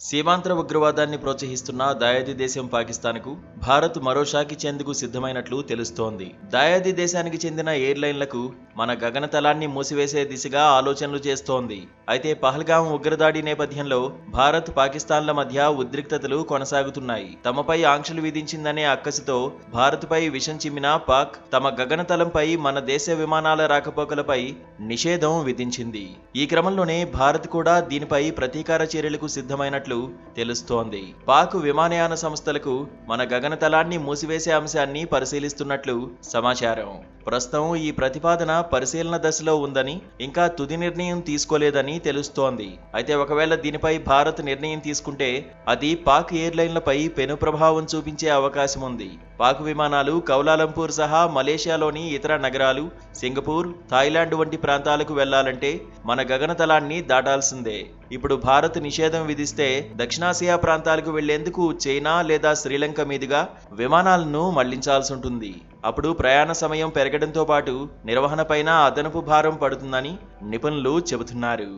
సీమాంతర ఉగ్రవాదాన్ని ప్రోత్సహిస్తున్న దాయాది దేశం పాకిస్తాన్కు భారత్ మరో షాక్ ఇచ్చేందుకు సిద్ధమైనట్లు తెలుస్తోంది. దాయాది దేశానికి చెందిన ఎయిర్లైన్లకు మన గగనతలాన్ని మూసివేసే దిశగా ఆలోచనలు చేస్తోంది. అయితే పహల్గాం ఉగ్రదాడి నేపథ్యంలో భారత్ పాకిస్తాన్ల మధ్య ఉద్రిక్తతలు కొనసాగుతున్నాయి. తమపై ఆంక్షలు విధించిందనే అక్కసుతో భారత్పై విషం చిమ్మిన పాక్ తమ గగనతలంపై మన దేశ విమానాల రాకపోకలపై నిషేధం విధించింది. ఈ క్రమంలోనే భారత్ కూడా దీనిపై ప్రతీకార చర్యలకు సిద్ధమైనట్లు తెలుస్తోంది. పాక్ విమానయాన సంస్థలకు మన గగనతలాన్ని మూసివేసే అంశాన్ని పరిశీలిస్తున్నట్లు సమాచారం. ప్రస్తుతం ఈ ప్రతిపాదన పరిశీలన దశలో ఉందని, ఇంకా తుది నిర్ణయం తీసుకోలేదని తెలుస్తోంది. అయితే ఒకవేళ దీనిపై భారత్ నిర్ణయం తీసుకుంటే అది పాక్ ఎయిర్లైన్లపై పెను ప్రభావం చూపించే అవకాశం ఉంది. పాక్ విమానాలు కౌలాలంపూర్ సహా మలేషియాలోని ఇతర నగరాలు, సింగపూర్, థాయిలాండ్ వంటి ప్రాంతాలకు వెళ్లాలంటే మన గగనతలాన్ని దాటాల్సిందే. ఇప్పుడు భారత్ నిషేధం విధిస్తే దక్షిణాసియా ప్రాంతాలకు వెళ్లేందుకు చైనా లేదా శ్రీలంక మీదుగా విమానాలను మళ్లించాల్సి ఉంటుంది. అప్పుడు ప్రయాణ సమయం పెరగడంతో పాటు నిర్వహణపైన అదనపు భారం పడుతుందని నిపుణులు చెబుతున్నారు.